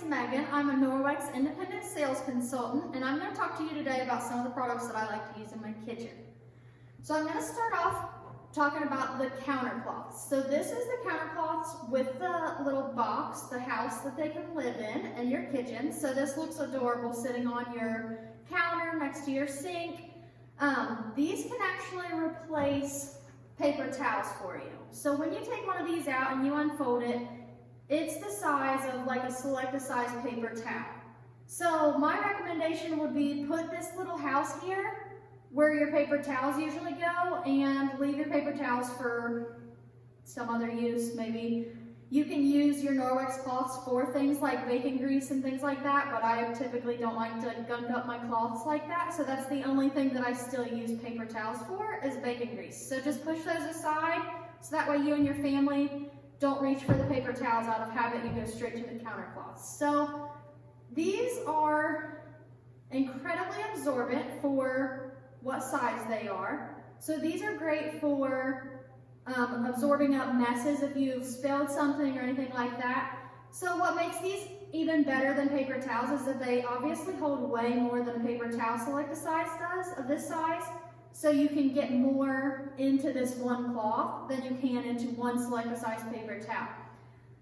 Megan. I'm a Norwex independent sales consultant, and I'm going to talk to you today about some of the products that I like to use in my kitchen. So I'm going to start off talking about the countercloths. So this is the countercloths with the little box, the house that they can live in your kitchen. So this looks adorable sitting on your counter next to your sink. These can actually replace paper towels for you. So when you take one of these out and you unfold it, it's the size of like a select size paper towel. So my recommendation would be put this little house here where your paper towels usually go and leave your paper towels for some other use. Maybe you can use your Norwex cloths for things like bacon grease and things like that, but I typically don't like to gunk up my cloths like that. So that's the only thing that I still use paper towels for is bacon grease. So just push those aside so that way you and your family don't reach for the paper towels out of habit, you go straight to the countercloths. So these are incredibly absorbent for what size they are. So these are great for absorbing up messes if you've spilled something or anything like that. So what makes these even better than paper towels is that they obviously hold way more than a paper towel select size does of this size. So you can get more into this one cloth than you can into one select size paper towel.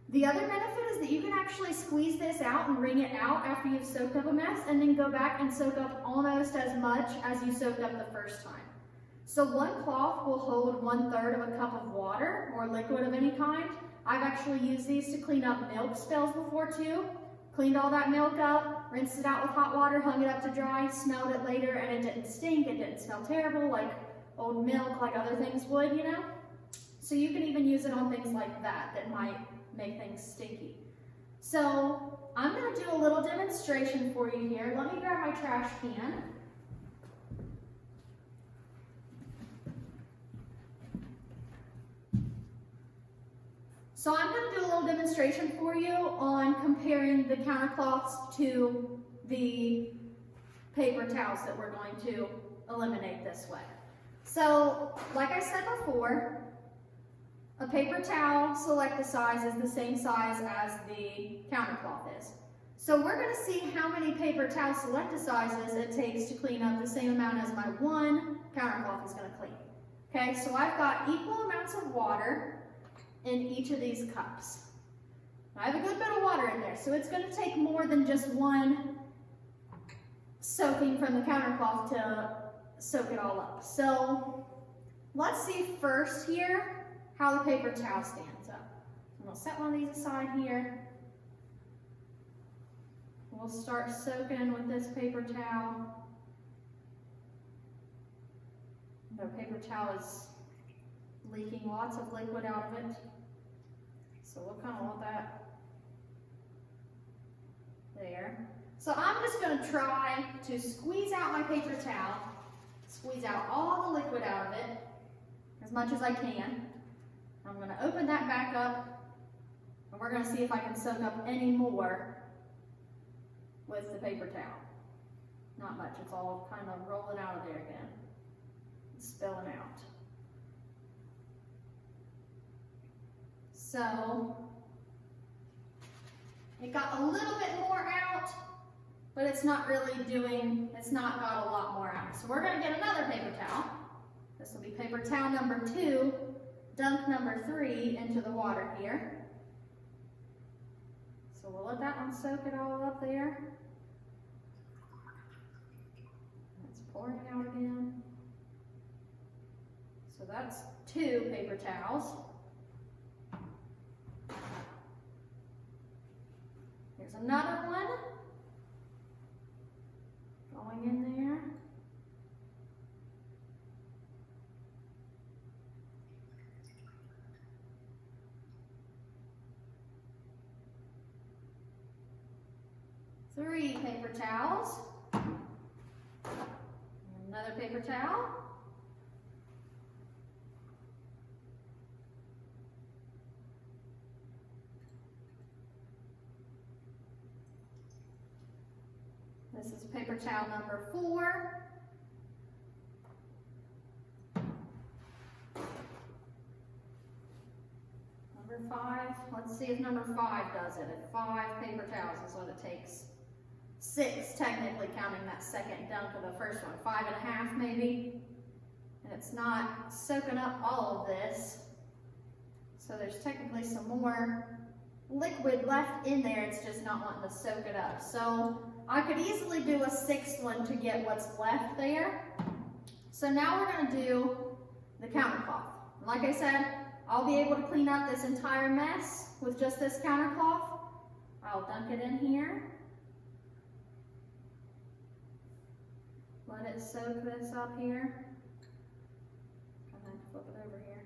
The other benefit is that you can actually squeeze this out and wring it out after you've soaked up a mess and then go back and soak up almost as much as you soaked up the first time. So one cloth will hold 1/3 of a cup of water or liquid of any kind. I've actually used these to clean up milk spills before too. Cleaned all that milk up, rinsed it out with hot water, hung it up to dry, smelled it later, and it didn't stink, it didn't smell terrible like old milk, like other things would, you know? So you can even use it on things like that that might make things stinky. So I'm gonna do a little demonstration for you here. Let me grab my trash can. So I'm going to do a little demonstration for you on comparing the countercloths to the paper towels that we're going to eliminate this way. So, like I said before, a paper towel select size is the same size as the countercloth is. So we're going to see how many paper towel select sizes it takes to clean up the same amount as my one countercloth is going to clean. Okay, so I've got equal amounts of water in each of these cups. I have a good bit of water in there, so it's going to take more than just one soaking from the countercloth to soak it all up. So let's see first here how the paper towel stands up. I'm going to set one of these aside here. We'll start soaking with this paper towel. The paper towel is leaking lots of liquid out of it. So we'll kind of want that there. So I'm just going to try to squeeze out my paper towel, squeeze out all the liquid out of it as much as I can. I'm going to open that back up and we're going to see if I can soak up any more with the paper towel. Not much, it's all kind of rolling out of there again, spilling out. So it got a little bit more out, but it's not got a lot more out. So we're going to get another paper towel. This will be paper towel number 2, dunk number 3 into the water here. So we'll let that one soak it all up there. It's pouring out again. So that's 2 paper towels. Here's another one going in there. Three paper towels. Another paper towel. This is paper towel number 4. Number 5, let's let's see if number 5 does it. If 5 paper towels is what it takes. 6 technically, counting that second dunk of the first one. 5.5 maybe. And it's not soaking up all of this. So there's technically some more liquid left in there, it's just not wanting to soak it up. So I could easily do a 6th one to get what's left there. So now we're going to do the countercloth. Like I said, I'll be able to clean up this entire mess with just this countercloth. I'll dunk it in here. Let it soak this up here. And then flip it over here.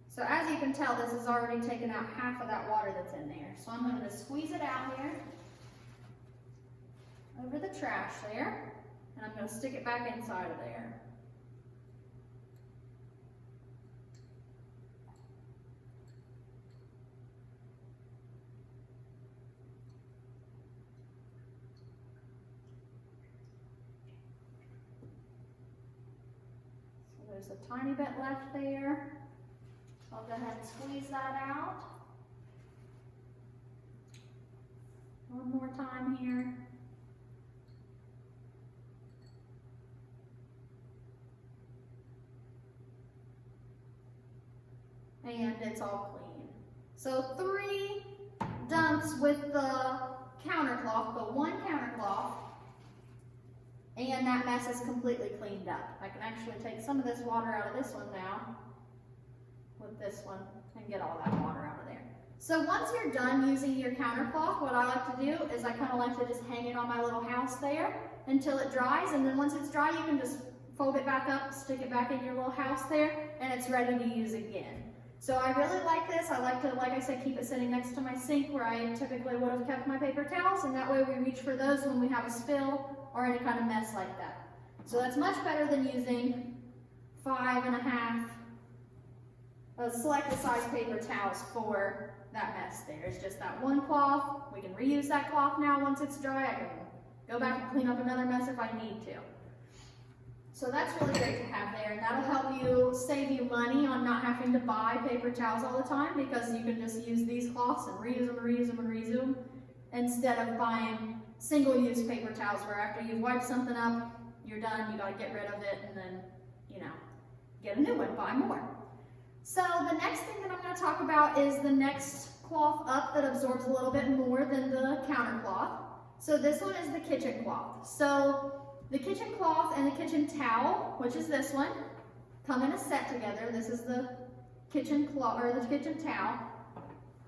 So as you can tell, this has already taken out half of that water that's in there. So I'm going to squeeze it out here over the trash there, and I'm going to stick it back inside of there. So there's a tiny bit left there. I'll go ahead and squeeze that out. One more time here. And it's all clean. So 3 dunks with the countercloth, but 1 countercloth, and that mess is completely cleaned up. I can actually take some of this water out of this one now with this one and get all that water out of there. So once you're done using your countercloth, what I like to do is I kind of like to just hang it on my little house there until it dries, and then once it's dry you can just fold it back up, stick it back in your little house there, and it's ready to use again. So I really like this. I like to, like I said, keep it sitting next to my sink where I typically would have kept my paper towels, and that way we reach for those when we have a spill or any kind of mess like that. So that's much better than using 5.5 selected size paper towels for that mess there. It's just that 1 cloth. We can reuse that cloth now once it's dry. I can go back and clean up another mess if I need to. So that's really great to have there, and that'll help you save you money on not having to buy paper towels all the time, because you can just use these cloths and reuse them and reuse them and reuse them instead of buying single-use paper towels where after you've wiped something up, you're done, you gotta get rid of it and then, you know, get a new one, buy more. So the next thing that I'm going to talk about is the next cloth up that absorbs a little bit more than the counter cloth. So this one is the kitchen cloth. So the kitchen cloth and the kitchen towel, which is this one, come in a set together. This is the kitchen cloth or the kitchen towel,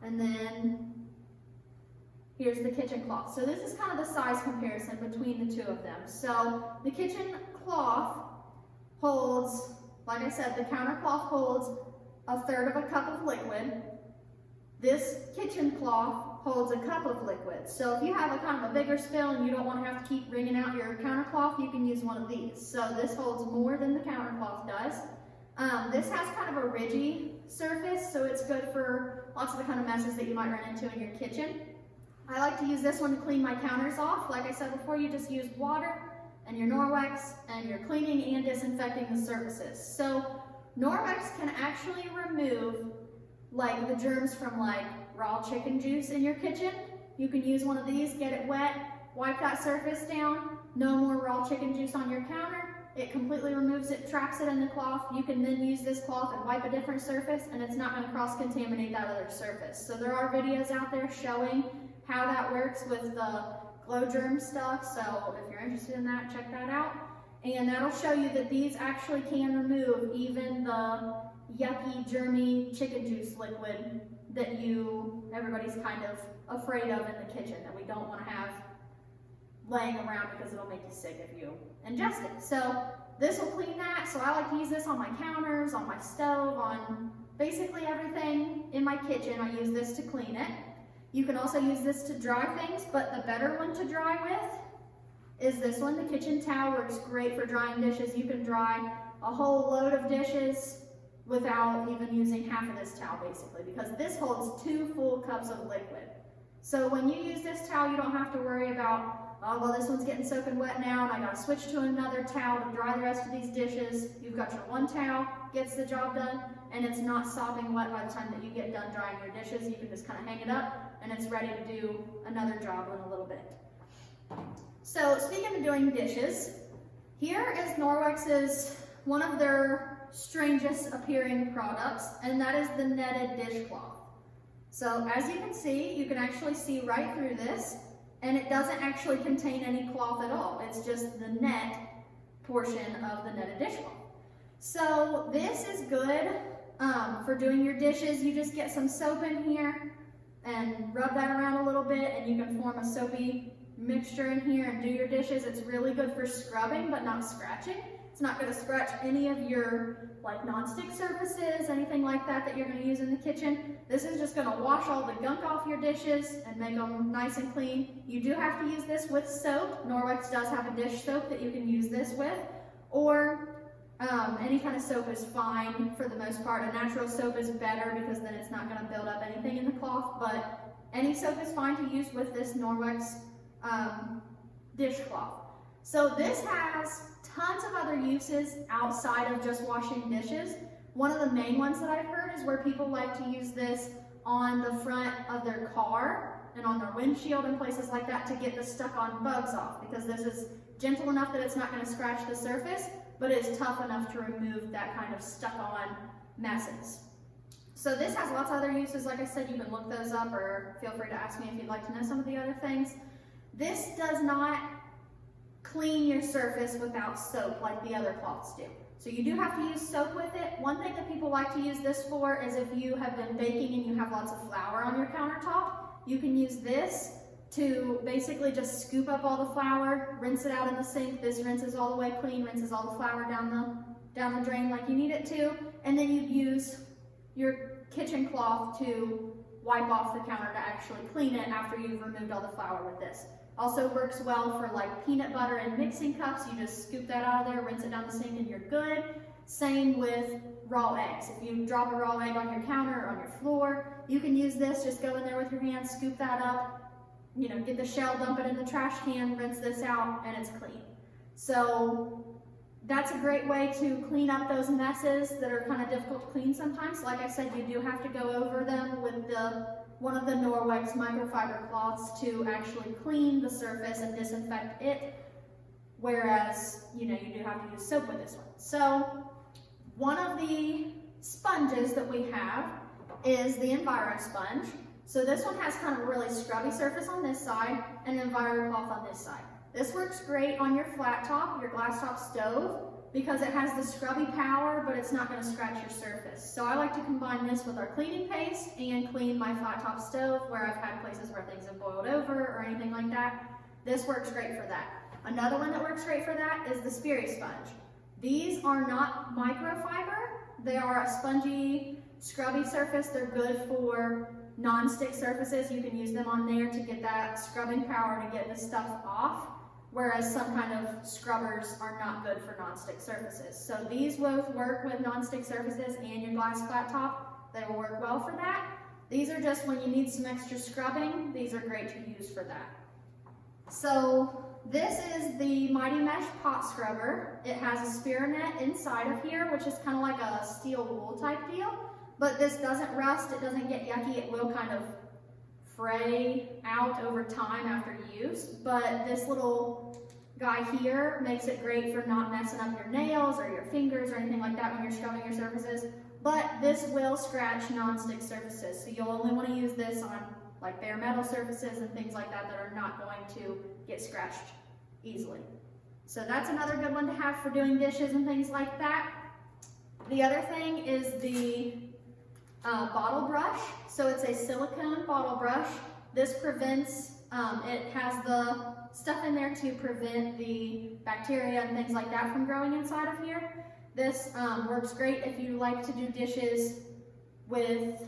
and then here's the kitchen cloth. So this is kind of the size comparison between the two of them. So the kitchen cloth holds, like I said, the counter cloth holds 1/3 of a cup of liquid. This kitchen cloth holds a cup of liquid. So if you have a kind of a bigger spill and you don't want to have to keep wringing out your counter cloth, you can use one of these. So this holds more than the counter cloth does. This has kind of a ridgy surface, so it's good for lots of the kind of messes that you might run into in your kitchen. I like to use this one to clean my counters off. Like I said before, you just use water and your Norwex, and you're cleaning and disinfecting the surfaces. So Norwex can actually remove like the germs from like raw chicken juice in your kitchen. You can use one of these, get it wet, wipe that surface down, no more raw chicken juice on your counter. It completely removes it, traps it in the cloth. You can then use this cloth and wipe a different surface, and it's not going to cross-contaminate that other surface. So there are videos out there showing how that works with the glow germ stuff. So if you're interested in that, check that out. And that'll show you that these actually can remove even the yucky, germy chicken juice liquid that everybody's kind of afraid of in the kitchen, that we don't want to have laying around because it'll make you sick if you ingest it. So this will clean that. So I like to use this on my counters, on my stove, on basically everything in my kitchen. I use this to clean it. You can also use this to dry things, but the better one to dry with is this one. The kitchen towel works great for drying dishes. You can dry a whole load of dishes without even using half of this towel, basically, because this holds 2 full cups of liquid. So when you use this towel, you don't have to worry about oh, well, this one's getting soaking wet now and I gotta switch to another towel to dry the rest of these dishes. You've got your one towel, gets the job done, and it's not sopping wet by the time that you get done drying your dishes. You can just kind of hang it up and it's ready to do another job in a little bit. So speaking of doing dishes, here is Norwex's, one of their strangest appearing products, and that is the netted dishcloth. So as you can see, you can actually see right through this, and it doesn't actually contain any cloth at all. It's just the net portion of the netted dishcloth. So this is good for doing your dishes. You just get some soap in here and rub that around a little bit, and you can form a soapy mixture in here and do your dishes. It's really good for scrubbing, but not scratching. It's not going to scratch any of your like non-stick surfaces, anything like that that you're going to use in the kitchen. This is just going to wash all the gunk off your dishes and make them nice and clean. You do have to use this with soap. Norwex does have a dish soap that you can use this with, or any kind of soap is fine for the most part. A natural soap is better because then it's not going to build up anything in the cloth, but any soap is fine to use with this Norwex dishcloth. So this has tons of other uses outside of just washing dishes. One of the main ones that I've heard is where people like to use this on the front of their car and on their windshield and places like that to get the stuck on bugs off, because this is gentle enough that it's not going to scratch the surface, but it's tough enough to remove that kind of stuck on messes. So this has lots of other uses. Like I said, you can look those up or feel free to ask me if you'd like to know some of the other things. This does not clean your surface without soap like the other cloths do. So you do have to use soap with it. One thing that people like to use this for is if you have been baking and you have lots of flour on your countertop, you can use this to basically just scoop up all the flour, rinse it out in the sink. This rinses all the way clean, rinses all the flour down the drain like you need it to, and then you use your kitchen cloth to wipe off the counter to actually clean it after you've removed all the flour with this. Also works well for like peanut butter and mixing cups. You just scoop that out of there, rinse it down the sink, and you're good. Same with raw eggs. If you drop a raw egg on your counter or on your floor, you can use this. Just go in there with your hands, scoop that up, you know, get the shell, dump it in the trash can, rinse this out, and it's clean. So that's a great way to clean up those messes that are kind of difficult to clean sometimes. Like I said, you do have to go over them with one of the Norwex microfiber cloths to actually clean the surface and disinfect it, whereas, you know, you do have to use soap with this one. So one of the sponges that we have is the envirosponge. So this one has kind of a really scrubby surface on this side and an enviro cloth on this side. This works great on your flat top, your glass top stove, because it has the scrubby power, but it's not going to scratch your surface. So I like to combine this with our cleaning paste and clean my flat top stove where I've had places where things have boiled over or anything like that. This works great for that. Another one that works great for that is the spirisponge. These are not microfiber. They are a spongy, scrubby surface. They're good for non-stick surfaces. You can use them on there to get that scrubbing power to get the stuff off, whereas some kind of scrubbers are not good for non-stick surfaces. So these both work with non-stick surfaces and your glass flat top. They will work well for that. These are just when you need some extra scrubbing. These are great to use for that. So this is the Mighty Mesh pot scrubber. It has a spirinet inside of here, which is kind of like a steel wool type deal. But this doesn't rust, it doesn't get yucky, it will kind of fray out over time after use. But this little guy here makes it great for not messing up your nails or your fingers or anything like that when you're scrubbing your surfaces. But this will scratch non-stick surfaces, so you'll only want to use this on like bare metal surfaces and things like that that are not going to get scratched easily. So that's another good one to have for doing dishes and things like that. The other thing is the bottle brush. So it's a silicone bottle brush. This prevents, it has the stuff in there to prevent the bacteria and things like that from growing inside of here. This works great if you like to do dishes with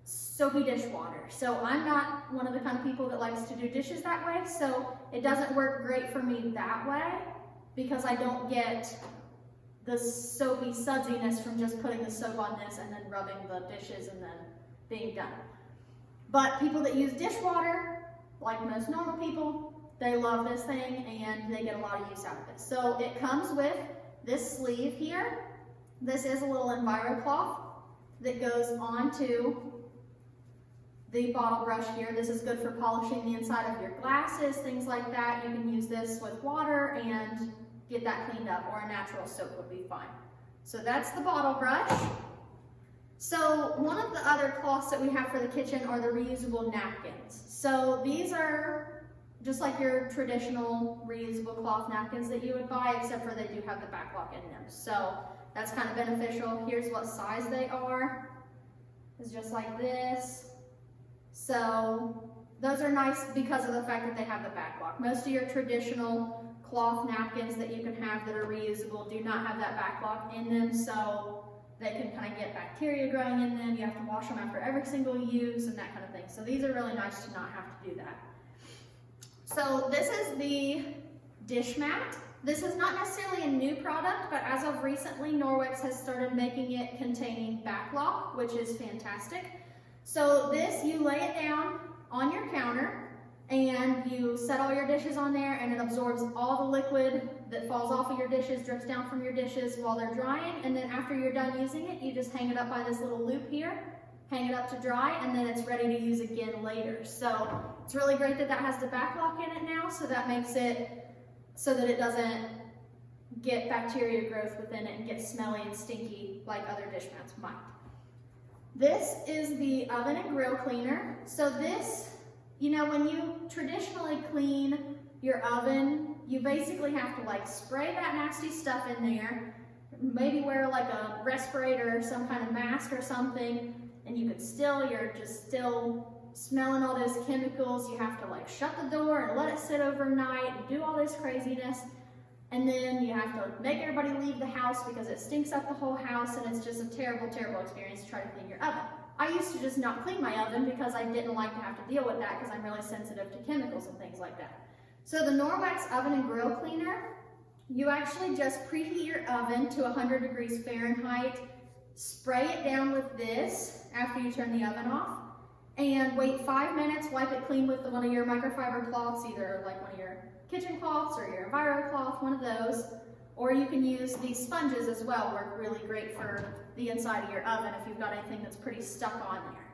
soapy dishwater. So I'm not one of the kind of people that likes to do dishes that way, so it doesn't work great for me that way because I don't get the soapy sudsiness from just putting the soap on this and then rubbing the dishes and then being done. But people that use dishwater, like most normal people, They love this thing and they get a lot of use out of it. So it comes with this sleeve here. This is a little enviro cloth that goes onto the bottle brush here. This is good for polishing the inside of your glasses, things like that. You can use this with water and get that cleaned up, or a natural soap would be fine. So that's the bottle brush. So one of the other cloths that we have for the kitchen are the reusable napkins. So these are just like your traditional reusable cloth napkins that you would buy, except for they do have the back lock in them. So that's kind of beneficial. Here's what size they are. It's just like this. So those are nice because of the fact that they have the back lock. Most of your traditional cloth napkins that you can have that are reusable do not have that back lock in them, so they can kind of get bacteria growing in them. You have to wash them after every single use and that kind of thing. So these are really nice to not have to do that. So this is the dish mat. This is not necessarily a new product, but as of recently, Norwex has started making it containing back lock, which is fantastic. So this, you lay it down on your counter and you set all your dishes on there, and it absorbs all the liquid that falls off of your dishes, drips down from your dishes while they're drying, and then after you're done using it, you just hang it up by this little loop here, hang it up to dry, and then it's ready to use again later. So it's really great that that has the back lock in it now, so that makes it so that it doesn't get bacteria growth within it and get smelly and stinky like other dish mats might. This is the oven and grill cleaner. So this, you know, when you traditionally clean your oven, you basically have to like spray that nasty stuff in there, maybe wear like a respirator or some kind of mask or something, and you're just still smelling all those chemicals. You have to like shut the door and let it sit overnight and do all this craziness. And then you have to make everybody leave the house because it stinks up the whole house, and it's just a terrible, terrible experience to try to clean your oven. I used to just not clean my oven because I didn't like to have to deal with that because I'm really sensitive to chemicals and things like that. So the Norwex oven and grill cleaner, you actually just preheat your oven to 100 degrees Fahrenheit, spray it down with this after you turn the oven off, and wait 5 minutes, wipe it clean with one of your microfiber cloths, either like one of your kitchen cloths or your enviro cloth, one of those, or you can use these sponges as well. Work really great for the inside of your oven if you've got anything that's pretty stuck on there.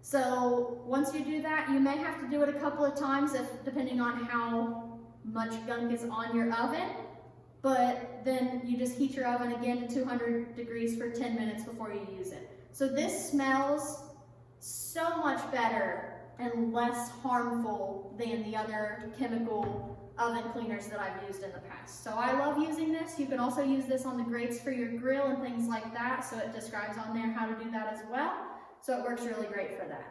So once you do that, you may have to do it a couple of times depending on how much gunk is on your oven, but then you just heat your oven again to 200 degrees for 10 minutes before you use it. So this smells so much better and less harmful than the other chemical oven cleaners that I've used in the past. So I love using this. You can also use this on the grates for your grill and things like that. So it describes on there how to do that as well. So it works really great for that.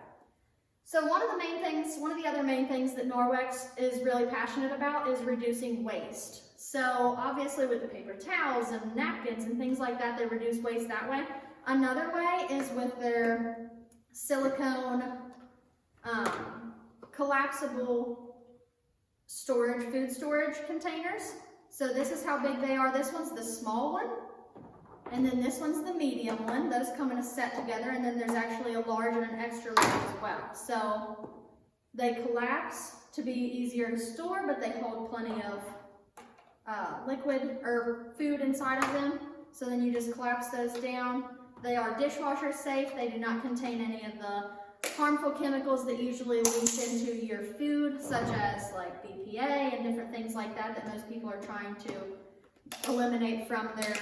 So one of the other main things that Norwex is really passionate about is reducing waste. So obviously with the paper towels and napkins and things like that, they reduce waste that way. Another way is with their silicone collapsible food storage containers. So this is how big they are. This one's the small one, and then this one's the medium one. Those come in a set together, and then there's actually a large and an extra large as well. So they collapse to be easier to store, but they hold plenty of liquid or food inside of them. So then you just collapse those down. They are dishwasher safe. They do not contain any of the harmful chemicals that usually leach into your food, such as like BPA and different things like that most people are trying to eliminate from their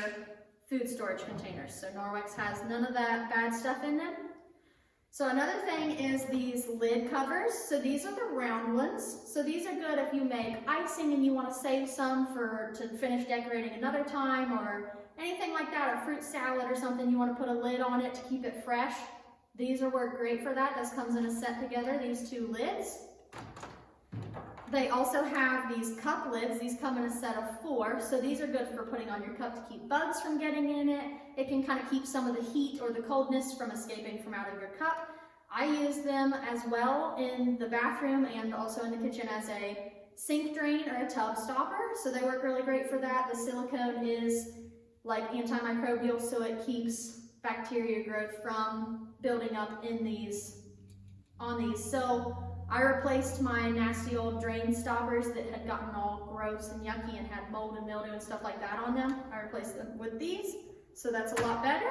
food storage containers. So Norwex has none of that bad stuff in them. So another thing is these lid covers. So these are the round ones. So these are good if you make icing and you want to save some to finish decorating another time, or anything like that, a fruit salad or something, you want to put a lid on it to keep it fresh. These work great for that. This comes in a set together, these two lids. They also have these cup lids. These come in a set of 4. So these are good for putting on your cup to keep bugs from getting in it. It can kind of keep some of the heat or the coldness from escaping from out of your cup. I use them as well in the bathroom and also in the kitchen as a sink drain or a tub stopper. So they work really great for that. The silicone is like antimicrobial, so it keeps bacteria growth from building up on these. So I replaced my nasty old drain stoppers that had gotten all gross and yucky and had mold and mildew and stuff like that on them. I replaced them with these, so that's a lot better.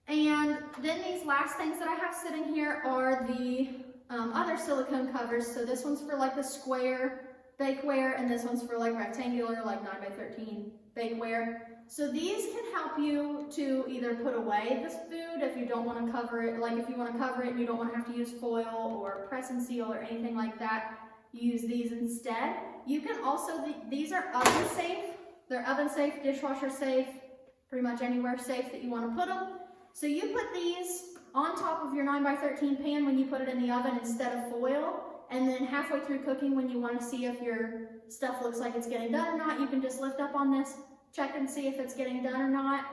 And then these last things that I have sitting here are the other silicone covers. So this one's for like the square bakeware, and this one's for like rectangular, like 9x13 bakeware. So these can help you to either put away this food if you don't want to cover it, like if you want to cover it and you don't want to have to use foil or press and seal or anything like that, use these instead. You can also, these are oven safe. They're oven safe, dishwasher safe, pretty much anywhere safe that you want to put them. So you put these on top of your 9x13 pan when you put it in the oven instead of foil, and then halfway through cooking when you want to see if your stuff looks like it's getting done or not, you can just lift up on this, check and see if it's getting done or not,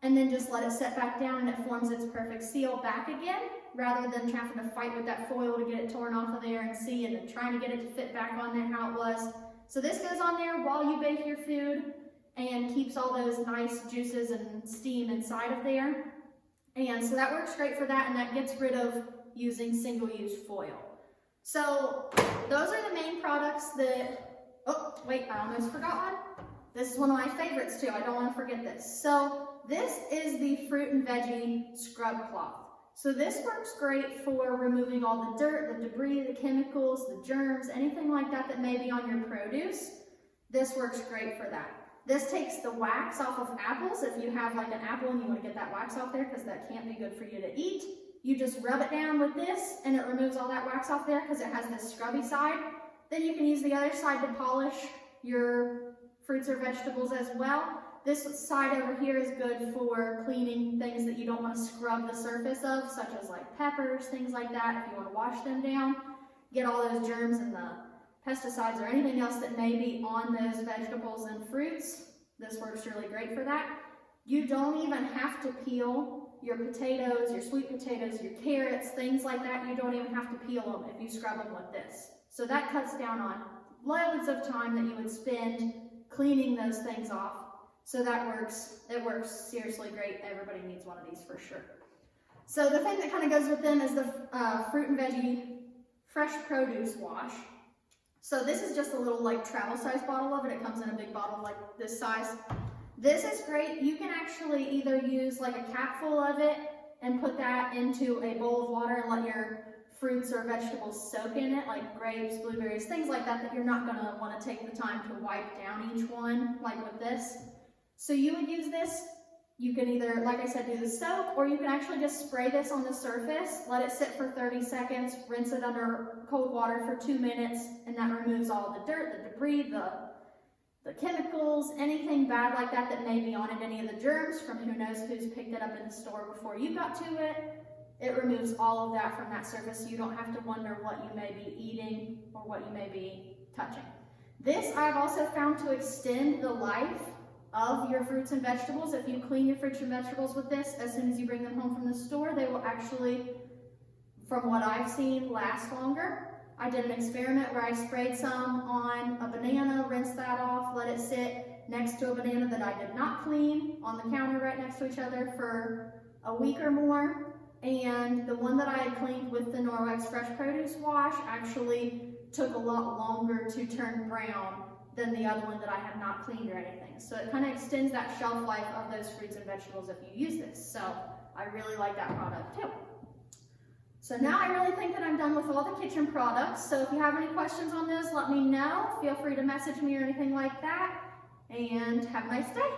and then just let it set back down and it forms its perfect seal back again, rather than having to fight with that foil to get it torn off of there and see, and then trying to get it to fit back on there how it was. So this goes on there while you bake your food and keeps all those nice juices and steam inside of there. And so that works great for that, and that gets rid of using single-use foil. So those are the main products that, oh wait, I almost forgot one. This is one of my favorites too, I don't want to forget this. So this is the fruit and veggie scrub cloth. So this works great for removing all the dirt, the debris, the chemicals, the germs, anything like that that may be on your produce. This works great for that. This takes the wax off of apples. If you have like an apple and you want to get that wax off there, because that can't be good for you to eat, you just rub it down with this and it removes all that wax off there because it has this scrubby side. Then you can use the other side to polish your fruits or vegetables as well. This side over here is good for cleaning things that you don't want to scrub the surface of, such as like peppers, things like that. If you want to wash them down, get all those germs and the pesticides or anything else that may be on those vegetables and fruits. This works really great for that. You don't even have to peel your potatoes, your sweet potatoes, your carrots, things like that. You don't even have to peel them if you scrub them with this. So that cuts down on loads of time that you would spend cleaning those things off. So that works, it works seriously great. Everybody needs one of these for sure. So the thing that kind of goes with them is the fruit and veggie fresh produce wash. So this is just a little like travel size bottle of it. It comes in a big bottle like this size. This is great. You can actually either use like a cap full of it and put that into a bowl of water and let your fruits or vegetables soak in it, like grapes, blueberries, things like that, that you're not going to want to take the time to wipe down each one like with this. So you would use this. You can either, like I said, do the soak, or you can actually just spray this on the surface, let it sit for 30 seconds, rinse it under cold water for 2 minutes, and that removes all the dirt, the debris, the chemicals, anything bad like that that may be on it, any of the germs from who knows who's picked it up in the store before you got to it. It removes all of that from that surface, so you don't have to wonder what you may be eating or what you may be touching. This I've also found to extend the life of your fruits and vegetables. If you clean your fruits and vegetables with this, as soon as you bring them home from the store, they will actually, from what I've seen, last longer. I did an experiment where I sprayed some on a banana, rinsed that off, let it sit next to a banana that I did not clean on the counter right next to each other for a week or more. And the one that I had cleaned with the Norwex Fresh Produce Wash actually took a lot longer to turn brown than the other one that I had not cleaned or anything. So it kind of extends that shelf life of those fruits and vegetables if you use this. So I really like that product too. So now I really think that I'm done with all the kitchen products. So if you have any questions on those, let me know. Feel free to message me or anything like that. And have a nice day.